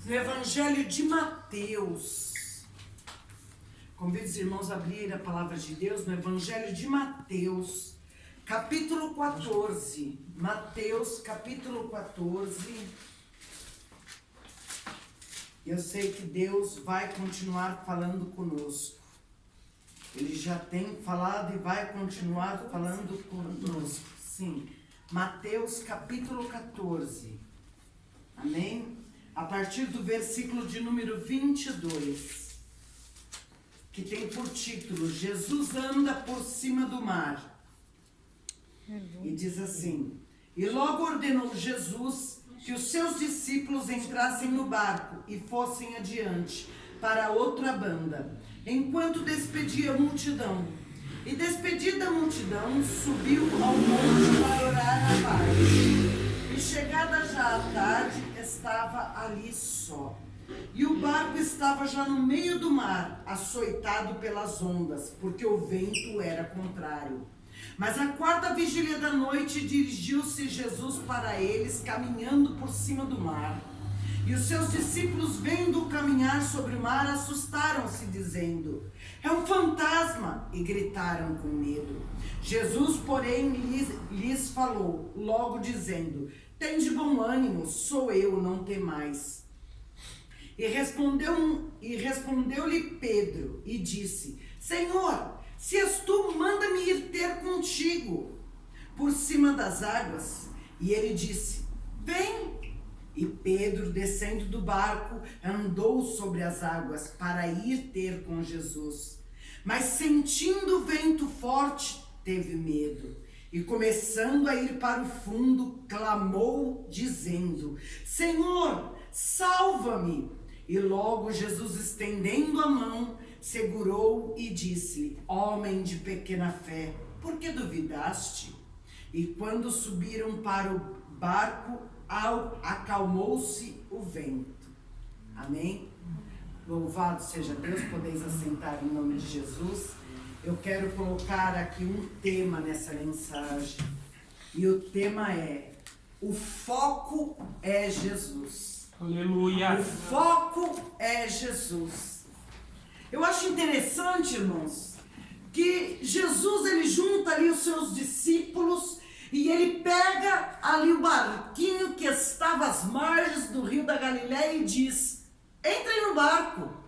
no Evangelho de Mateus. Convido os irmãos a abrir a palavra de Deus no Evangelho de Mateus, capítulo 14. Mateus, capítulo 14. Eu sei que Deus vai continuar falando conosco. Ele já tem falado e vai continuar falando conosco. Sim. Mateus, capítulo 14. Amém? A partir do versículo de número 22. Que tem por título: Jesus anda por cima do mar. E diz assim: E logo ordenou Jesus que os seus discípulos entrassem no barco e fossem adiante para outra banda, enquanto despedia a multidão. E despedida a multidão, subiu ao monte para orar à parte. E chegada já a tarde, estava ali só. E o barco estava já no meio do mar, açoitado pelas ondas, porque o vento era contrário. Mas à quarta vigília da noite, dirigiu-se Jesus para eles, caminhando por cima do mar. E os seus discípulos, vendo-o caminhar sobre o mar, assustaram-se, dizendo: É um fantasma! E gritaram com medo. Jesus, porém, lhes falou, logo dizendo: Tende bom ânimo, sou eu, não temais. E respondeu-lhe Pedro e disse: Senhor, se és tu, manda-me ir ter contigo por cima das águas. E ele disse: Vem. E Pedro, descendo do barco, andou sobre as águas para ir ter com Jesus. Mas sentindo o vento forte, teve medo. E começando a ir para o fundo, clamou, dizendo: Senhor, salva-me! E logo Jesus, estendendo a mão, segurou e disse-lhe: Homem de pequena fé, por que duvidaste? E quando subiram para o barco, acalmou-se o vento. Amém? Louvado seja Deus, podeis assentar em nome de Jesus. Eu quero colocar aqui um tema nessa mensagem. E o tema é: o foco é Jesus. Aleluia. O foco é Jesus. Eu acho interessante, irmãos, que Jesus, ele junta ali os seus discípulos e ele pega ali o barquinho que estava às margens do rio da Galileia e diz: Entrem no barco.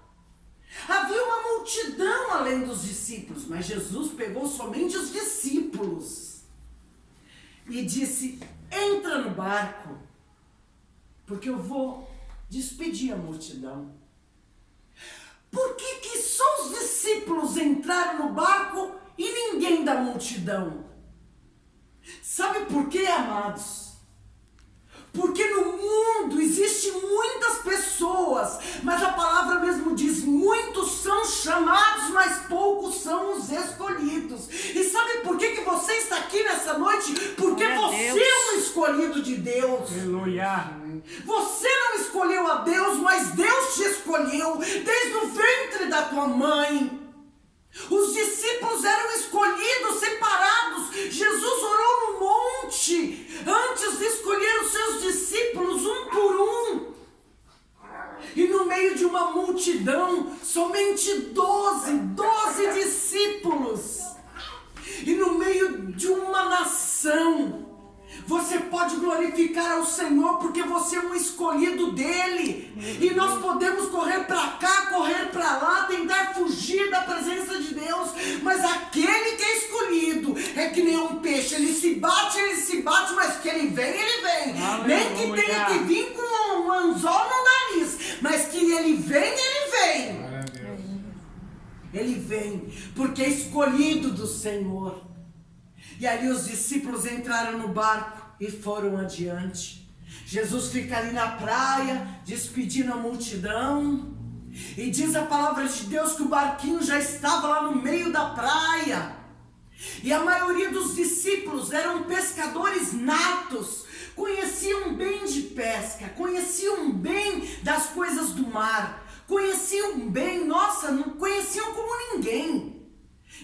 Havia uma multidão além dos discípulos, mas Jesus pegou somente os discípulos e disse: Entra no barco, porque eu vou despedir a multidão. Por que só os discípulos entraram no barco e ninguém da multidão? Sabe por quê, amados? Porque no mundo existem muitas pessoas, mas a palavra mesmo diz: muitos são chamados, mas poucos são os escolhidos. E sabe por que você está aqui nessa noite? Porque você é um escolhido de Deus. Aleluia. Você não escolheu a Deus, mas Deus te escolheu desde o ventre da tua mãe. Os discípulos eram escolhidos, separados. Jesus orou no monte antes de escolher os seus discípulos, um por um. E no meio de uma multidão, somente 12 discípulos. E no meio de uma nação, você pode glorificar ao Senhor porque você é um escolhido dele. E nós podemos correr para cá, correr para lá, tentar fugir da presença de Deus. Mas aquele que é escolhido é que nem um peixe. Ele se bate, mas que ele vem, ele vem. Aleluia. Nem que tenha que vir com um anzol no nariz, mas que ele vem, ele vem. Ele vem porque é escolhido do Senhor. E ali os discípulos entraram no barco e foram adiante. Jesus fica ali na praia, despedindo a multidão. E diz a palavra de Deus que o barquinho já estava lá no meio da praia. E a maioria dos discípulos eram pescadores natos. Conheciam bem de pesca, conheciam bem das coisas do mar. Conheciam bem, nossa, não conheciam como ninguém.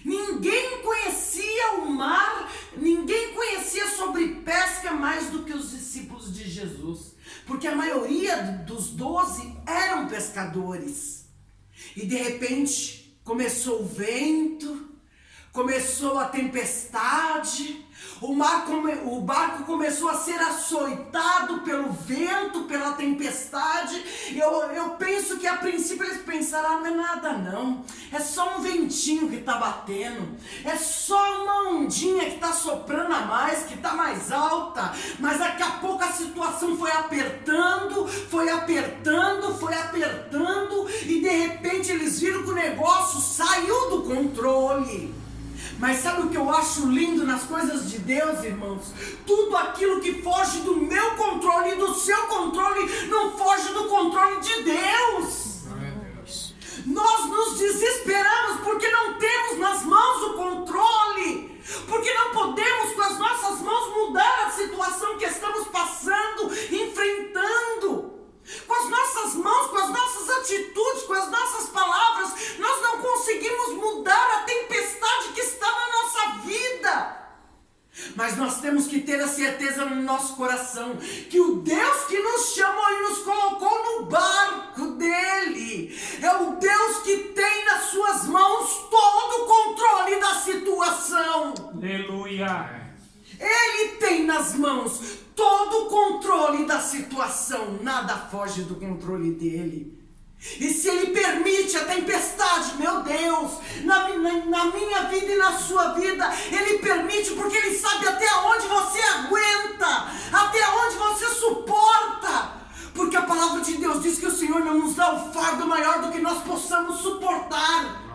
Ninguém conhecia o mar, ninguém conhecia sobre pesca mais do que os discípulos de Jesus. porque a maioria dos 12 eram pescadores. E de repente começou o vento, começou a tempestade, o barco começou a ser açoitado pelo vento, pela tempestade. Eu penso que a princípio eles pensaram, não é nada não, é só um ventinho que está batendo, é só uma ondinha que está soprando a mais, que está mais alta. Mas daqui a pouco a situação foi apertando, e de repente eles viram que o negócio saiu do controle. Mas sabe o que eu acho lindo nas coisas de Deus, irmãos? Tudo aquilo que foge do meu controle e do seu controle não foge do controle de Deus. Nós nos desesperamos porque não temos nas mãos o controle, porque não podemos com as nossas mãos mudar a situação que estamos passando, enfrentando. Com as nossas mãos, com as nossas atitudes, com as nossas palavras, nós não conseguimos mudar a tempestade que está na nossa vida. Mas nós temos que ter a certeza no nosso coração que o Deus que nos chamou e nos colocou no barco dele é o Deus que tem nas suas mãos todo o controle da situação. Aleluia! Ele tem nas mãos todo o controle da situação, nada foge do controle dele. E se ele permite a tempestade, meu Deus, na minha vida e na sua vida, ele permite porque ele sabe até onde você aguenta, até onde você suporta. Porque a palavra de Deus diz que o Senhor não nos dá o fardo maior do que nós possamos suportar.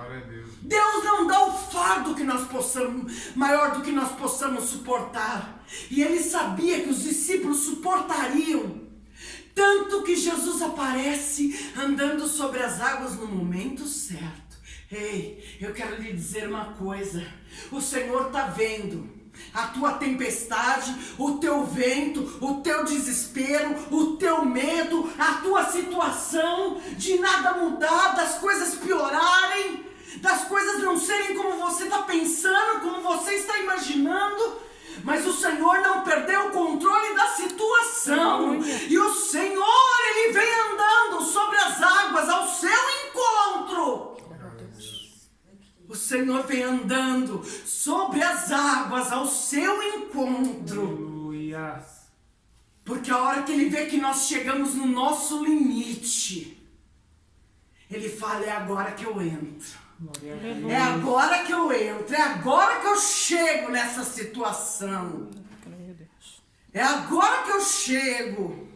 Deus não dá o fardo que nós possamos, maior do que nós possamos suportar. E ele sabia que os discípulos suportariam. Tanto que Jesus aparece andando sobre as águas no momento certo. Ei, eu quero lhe dizer uma coisa. O Senhor está vendo a tua tempestade, o teu vento, o teu desespero, o teu medo, a tua situação de nada mudar, das coisas piorarem, das coisas não serem como você está pensando, como você está imaginando. Mas o Senhor não perdeu o controle da situação. E o Senhor, ele vem andando sobre as águas ao seu encontro. O Senhor vem andando sobre as águas ao seu encontro. Aleluia! Porque a hora que ele vê que nós chegamos no nosso limite, ele fala, é agora que eu entro. É agora que eu entro, é agora que eu chego nessa situação. É agora que eu chego.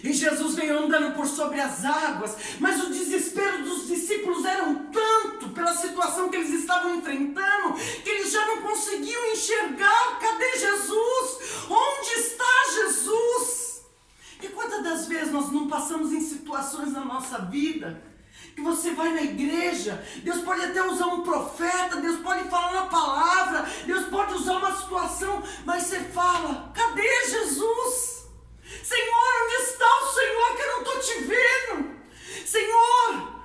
E Jesus veio andando por sobre as águas, mas o desespero dos discípulos era tanto pela situação que eles estavam enfrentando, que eles já não conseguiam enxergar. Cadê Jesus? Onde está Jesus? E quantas das vezes nós não passamos em situações na nossa vida que você vai na igreja, Deus pode até usar um profeta, Deus pode falar na palavra, Deus pode usar uma situação, mas você fala, cadê Jesus? Senhor, onde está o Senhor que eu não estou te vendo? Senhor,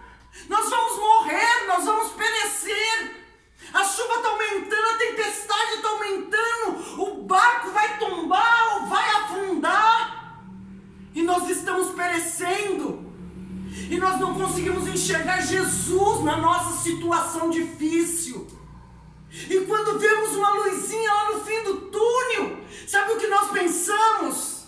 nós vamos morrer, nós vamos perecer, a chuva está aumentando, a tempestade está aumentando, o barco vai tombar ou vai afundar, e nós estamos perecendo. E nós não conseguimos enxergar Jesus na nossa situação difícil. E quando vemos uma luzinha lá no fim do túnel, sabe o que nós pensamos?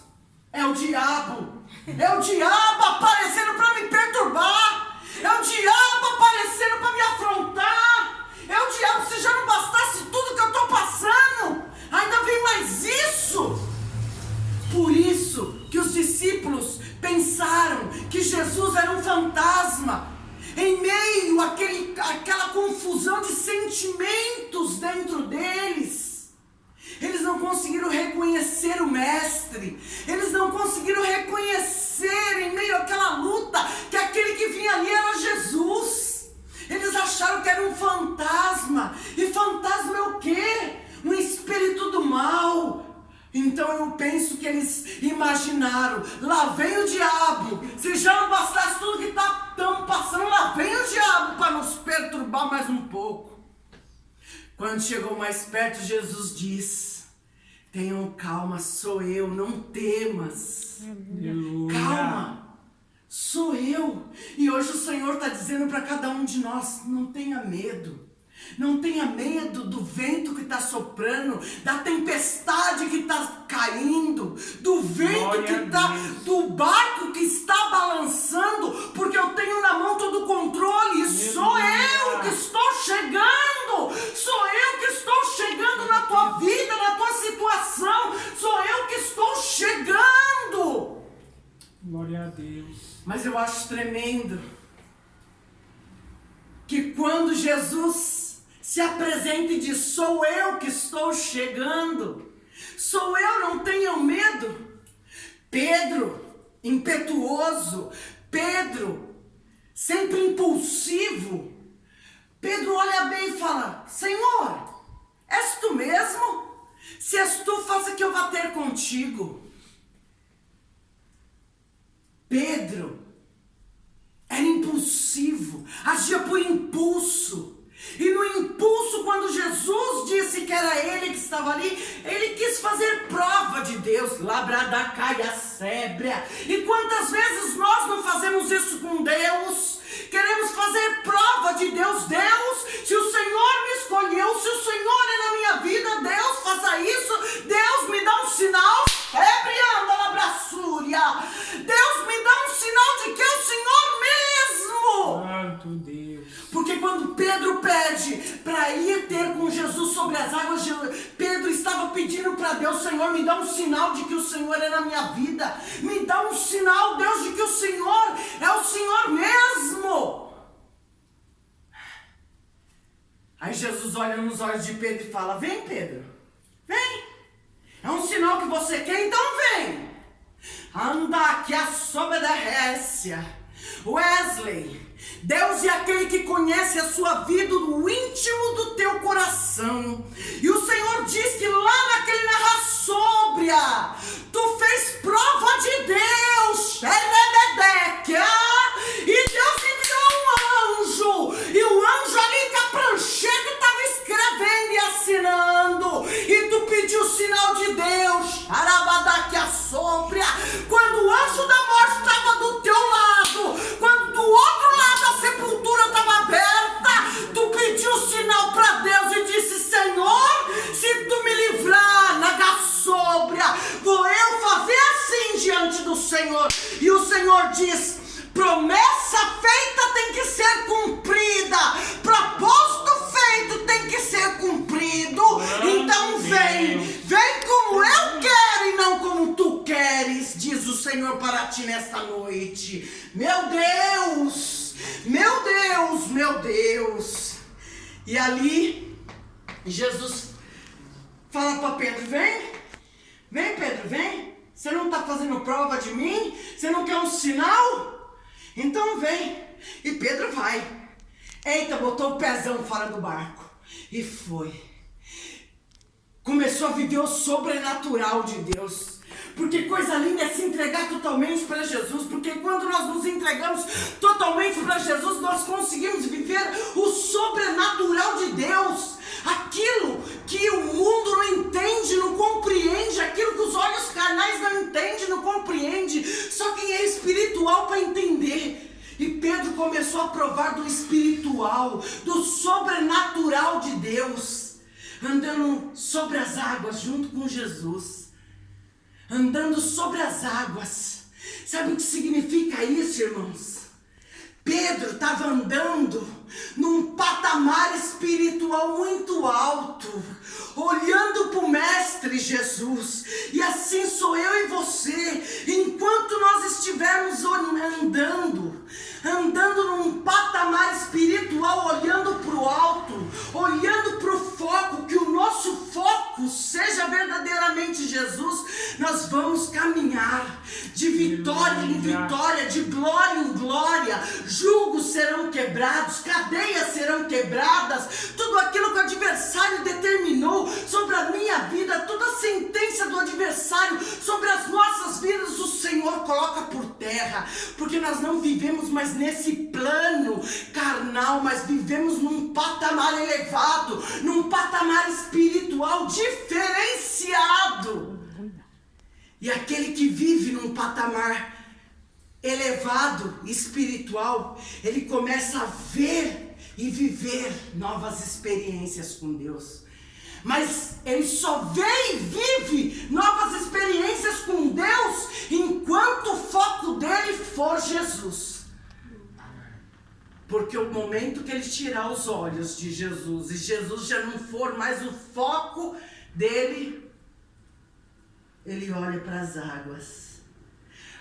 É o diabo. É o diabo aparecendo para me perturbar. É o diabo aparecendo para me afrontar. É o diabo, se já não bastasse tudo que eu estou passando, ainda vem mais isso. Por isso que os discípulos pensaram que Jesus era um fantasma, em meio àquela confusão de sentimentos dentro deles. Eles não conseguiram reconhecer o Mestre, eles não conseguiram reconhecer em meio àquela luta que aquele que vinha ali era Jesus. Eles acharam que era um fantasma, e fantasma é o quê? Um espírito do mal. Então eu penso que eles imaginaram, lá vem o diabo, se já não bastasse tudo que estamos passando, lá vem o diabo para nos perturbar mais um pouco. Quando chegou mais perto, Jesus diz, Tenham calma, sou eu, não temas. Aleluia. Calma, sou eu. E hoje o Senhor está dizendo para cada um de nós, não tenha medo. Não tenha medo do vento que está soprando, da tempestade que está caindo, do vento Glória que a está, Deus. do barco que está balançando, porque eu tenho na mão todo o controle. Sou eu que estou chegando, sou eu que estou chegando na tua vida, na tua situação, sou eu que estou chegando. Glória a Deus. Mas eu acho tremendo que quando Jesus se apresenta e diz, sou eu que estou chegando, sou eu, não tenham medo. Pedro, impetuoso, Pedro, sempre impulsivo, Pedro olha bem e fala, Senhor, és tu mesmo? Se és tu, faça que eu vá ter contigo. Pedro era impulsivo, agia por impulso. E no impulso, quando Jesus disse que era ele que estava ali, ele quis fazer prova de Deus. Labradacaia sébria. E quantas vezes nós não fazemos isso com Deus? Queremos fazer prova de Deus. Deus, se o Senhor me escolheu, se o Senhor é na minha vida, Deus, faça isso. Deus, me dá um sinal. Deus, me dá um sinal de que é o Senhor mesmo. Santo Deus. Porque quando Pedro pede para ir ter com Jesus sobre as águas, Pedro estava pedindo para Deus, Senhor, me dá um sinal de que o Senhor é na minha vida. Me dá um sinal, Deus, de que o Senhor é o Senhor mesmo. Aí Jesus olha nos olhos de Pedro e fala, vem Pedro, vem. É um sinal que você quer, então vem. Anda aqui a sombra da Récia. Wesley, Deus é aquele que conhece a sua vida no íntimo do teu coração. E o Senhor diz que lá naquele narra sóbria, tu fez prova de Deus. E Deus enviou um anjo. E o anjo ali com a prancheta estava escrevendo e assinando. E tu pediu o sinal de Deus. Quando o anjo da morte estava do teu lado, quando do outro lado a sepultura estava aberta, tu pediu o sinal para Deus e disse, Senhor, se tu me livrar na gassóbria, vou eu fazer assim diante do Senhor. E o Senhor diz, promessa feita tem que ser cumprida, propósito feito tem que ser cumprido. Então vem como eu quero e não como tu queres, diz o Senhor para ti nesta noite. Meu Deus, meu Deus, meu Deus. E ali Jesus fala para Pedro, vem Pedro, vem. Você não está fazendo prova de mim? Você não quer um sinal? Então vem. E Pedro vai. Eita, botou o pezão fora do barco. E foi. Começou a viver o sobrenatural de Deus. Porque coisa linda é se entregar totalmente para Jesus. Porque quando nós nos entregamos totalmente para Jesus, nós conseguimos viver o sobrenatural de Deus. Aquilo que o mundo não entende, não compreende, aquilo que os olhos carnais não entendem, não compreende. Só quem é espiritual para entender. E Pedro começou a provar do espiritual, do sobrenatural de Deus, andando sobre as águas junto com Jesus, andando sobre as águas. Sabe o que significa isso, irmãos? Pedro estava andando num patamar espiritual muito alto, olhando para o Mestre Jesus. E assim sou eu e você, enquanto nós estivermos andando num patamar espiritual, olhando para o alto, olhando para o foco, que o nosso foco seja verdadeiramente Jesus, nós vamos caminhar de vitória em em vitória, de glória em glória. Julgos serão quebrados, cadeias serão quebradas. Tudo aquilo que o adversário determinou sobre a minha vida, toda a sentença do adversário sobre as nossas vidas, o Senhor coloca por terra. Porque nós não vivemos mais nesse plano carnal, mas vivemos num patamar elevado, num patamar espiritual diferenciado. E aquele que vive num patamar elevado, espiritual, ele começa a ver e viver novas experiências com Deus. Mas ele só vê e vive novas experiências com Deus enquanto o foco dele for Jesus. Porque o momento que ele tirar os olhos de Jesus e Jesus já não for mais o foco dele, ele olha para as águas.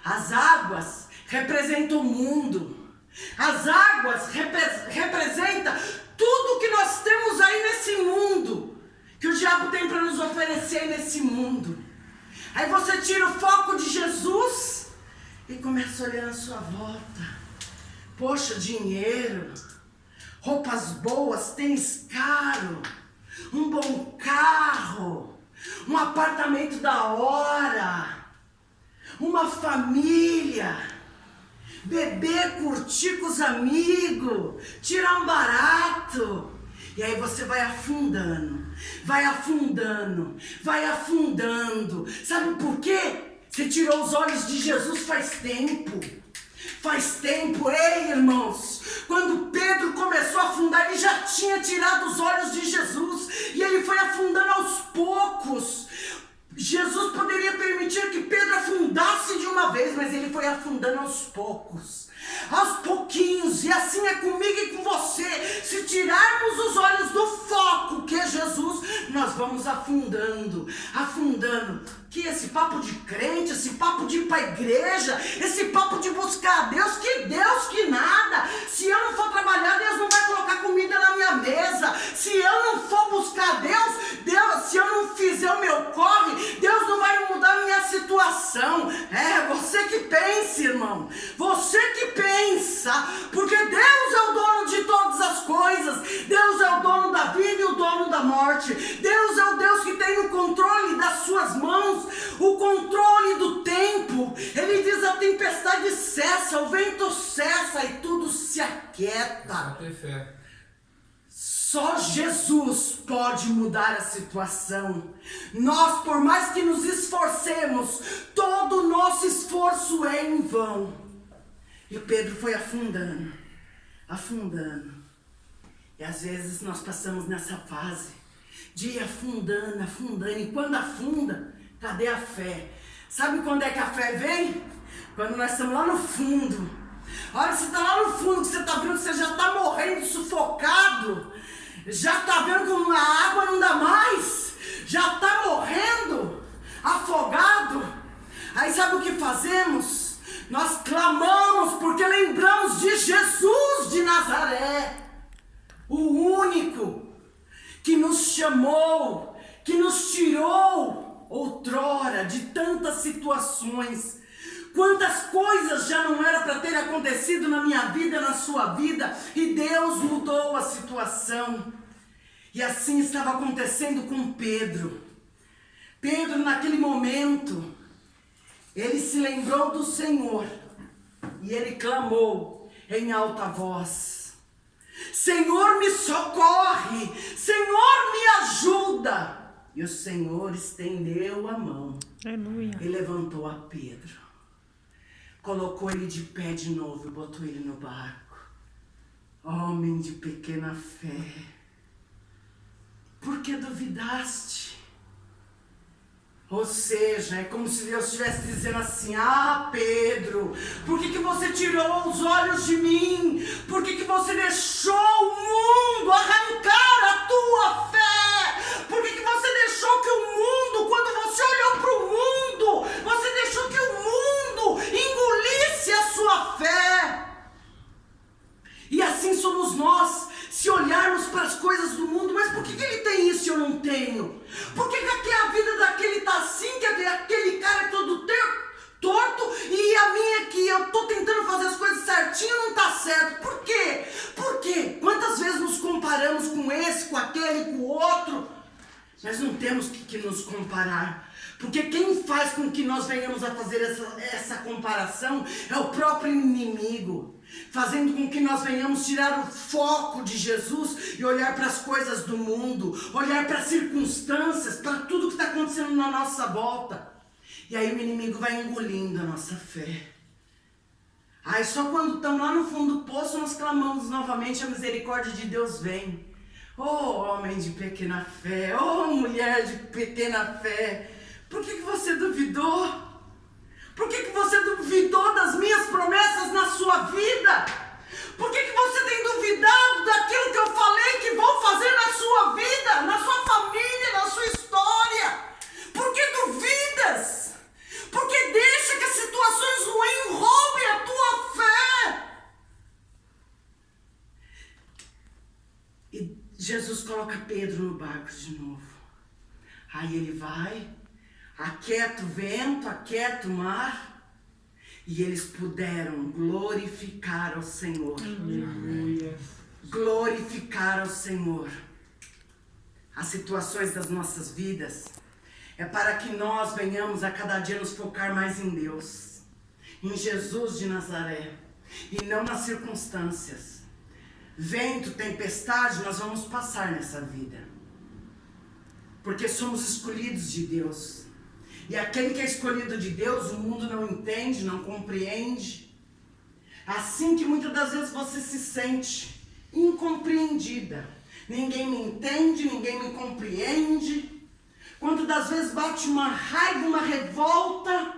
As águas representam o mundo. As águas representam tudo que nós temos aí nesse mundo, que o diabo tem para nos oferecer nesse mundo. Aí você tira o foco de Jesus e começa a olhar à sua volta. Poxa, dinheiro, roupas boas, tênis caro, um bom carro, um apartamento da hora, uma família, beber, curtir com os amigos, tirar um barato. E aí você vai afundando, vai afundando, vai afundando. Sabe por quê? Você tirou os olhos de Jesus faz tempo. Faz tempo, ei irmãos, quando Pedro começou a afundar, ele já tinha tirado os olhos de Jesus, e ele foi afundando aos poucos. Jesus poderia permitir que Pedro afundasse de uma vez, mas ele foi afundando aos poucos, aos pouquinhos. E assim é comigo e com você. Se tirarmos os olhos do foco, que é Jesus, nós vamos afundando, afundando. Que esse papo de crente, esse papo de ir para a igreja, esse papo de buscar a Deus, que nada. Se eu não for trabalhar, Deus não vai colocar comida na minha mesa. Se eu não for buscar Deus, se eu não fizer o meu corre, Deus não vai mudar a minha situação. É, você que pensa, irmão. Você que pensa. Porque Deus é o dono de todas as coisas. Deus é o dono da vida e o dono da morte. Deus é o Deus que tem o controle das suas mãos, o controle do tempo. Ele diz: a tempestade cessa, o vento cessa e tudo se aquieta. Só Jesus pode mudar a situação. Nós, por mais que nos esforcemos, todo o nosso esforço é em vão. E Pedro foi afundando, afundando. E às vezes nós passamos nessa fase de ir afundando, afundando. E quando afunda, cadê a fé? Sabe quando é que a fé vem? Quando nós estamos lá no fundo. A hora que você está lá no fundo, que você está vendo que você já está morrendo, sufocado. Já está vendo que a água não dá mais. Já está morrendo, afogado. Aí sabe o que fazemos? Nós clamamos porque lembramos de Jesus de Nazaré. O único que nos chamou, que nos tirou outrora de tantas situações. Quantas coisas já não era para ter acontecido na minha vida, na sua vida, e Deus mudou a situação. E assim estava acontecendo com Pedro. Pedro, naquele momento, ele se lembrou do Senhor e ele clamou em alta voz: Senhor, me socorre, Senhor, me ajuda. E o Senhor estendeu a mão. Aleluia. E levantou a Pedro, colocou ele de pé de novo e botou ele no barco. Homem de pequena fé, por que duvidaste? Ou seja, é como se Deus estivesse dizendo assim: ah, Pedro, por que você tirou os olhos de mim? Por que você deixou o mundo arrancar a tua fé? Por que você deixou que o mundo, quando você olhou para o mundo, você deixou que o mundo engolisse a sua fé? E assim somos nós, se olharmos para as coisas do mundo. Mas por que ele tem isso e eu não tenho? Por que a vida daquele está assim, que aquele cara é todo torto, e a minha que eu ele com o outro. Nós não temos que nos comparar. Porque quem faz com que nós venhamos a fazer essa comparação é o próprio inimigo. Fazendo com que nós venhamos tirar o foco de Jesus e olhar para as coisas do mundo, olhar para as circunstâncias, para tudo que está acontecendo na nossa volta. E aí o inimigo vai engolindo a nossa fé. Aí só quando estamos lá no fundo do poço nós clamamos novamente, a misericórdia de Deus vem. Oh homem de pequena fé, oh mulher de pequena fé, por que você duvidou? Por que você duvidou das minhas promessas na sua vida? Por que você tem duvidado daquilo que eu falei que vou fazer na sua vida, na sua família, na sua história? Por que duvidas? Por que deixa que as situações ruins roubem a tua fé? E Jesus coloca Pedro no barco de novo. Aí ele vai, aquieta o vento, aquieta o mar, e eles puderam glorificar ao Senhor. Aleluia. Glorificar ao Senhor. As situações das nossas vidas é para que nós venhamos a cada dia nos focar mais em Deus, em Jesus de Nazaré, e não nas circunstâncias. Vento, tempestade, nós vamos passar nessa vida, porque somos escolhidos de Deus. E aquele que é escolhido de Deus, o mundo não entende, não compreende. Assim que muitas das vezes você se sente incompreendida. Ninguém me entende, ninguém me compreende. Quantas das vezes bate uma raiva, uma revolta.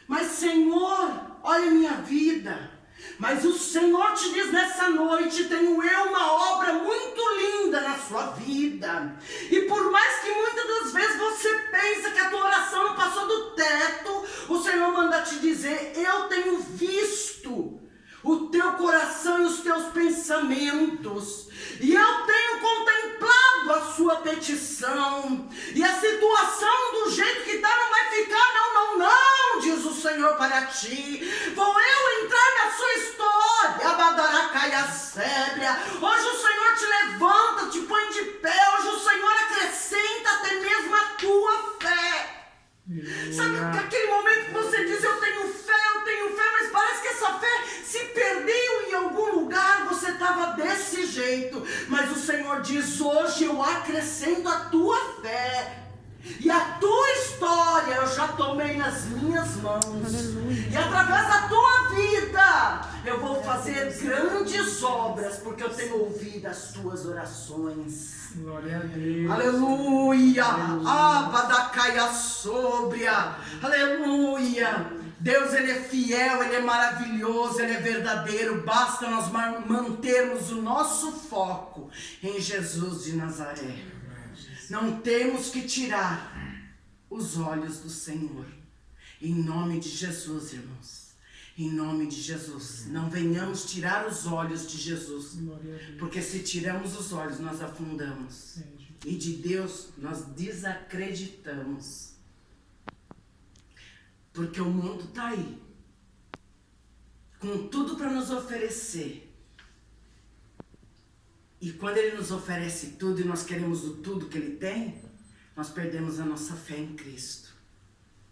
Mas Senhor, olha a minha vida. Mas o Senhor te diz nessa noite, tenho eu uma obra muito linda na sua vida. E por mais que muitas das vezes você pensa que a tua oração não passou do teto, o Senhor manda te dizer, eu tenho visto o teu coração e os teus pensamentos. E eu tenho contemplado a sua petição. E a situação do jeito que está não vai ficar, não, diz o Senhor para ti. Vou eu entrar na sua história. Abadaracaia sébria. Hoje o Senhor te levanta, te põe de pé. Hoje o Senhor acrescenta até mesmo a tua fé. Sabe aquele momento que você diz, eu tenho fé, mas parece que essa fé se perdeu em algum lugar, você estava desse jeito. Mas o Senhor diz, hoje eu acrescento a tua fé. E a tua história eu já tomei nas minhas mãos. Aleluia. E através da tua vida eu vou fazer grandes obras, porque eu tenho ouvido as tuas orações. Glória a Deus. Aleluia. Abadacaia sóbria. Aleluia. Deus, Ele é fiel, Ele é maravilhoso, Ele é verdadeiro. Basta nós mantermos o nosso foco em Jesus de Nazaré. Não temos que tirar os olhos do Senhor. Em nome de Jesus, irmãos. Em nome de Jesus. Não venhamos tirar os olhos de Jesus. Porque se tiramos os olhos, nós afundamos. E de Deus, nós desacreditamos. Porque o mundo está aí. Com tudo para nos oferecer. E quando Ele nos oferece tudo e nós queremos o tudo que Ele tem, nós perdemos a nossa fé em Cristo.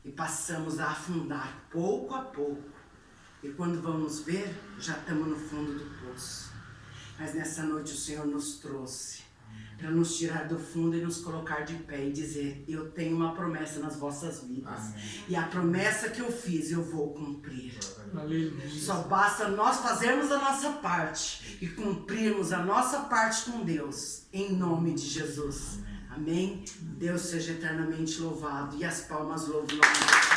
E passamos a afundar pouco a pouco. E quando vamos ver, já estamos no fundo do poço. Mas nessa noite o Senhor nos trouxe para nos tirar do fundo e nos colocar de pé e dizer, eu tenho uma promessa nas vossas vidas. Amém. E a promessa que eu fiz, eu vou cumprir. Aleluia. Só basta nós fazermos a nossa parte e cumprirmos a nossa parte com Deus, em nome de Jesus. Amém? Deus seja eternamente louvado e as palmas louvam o nome de Deus.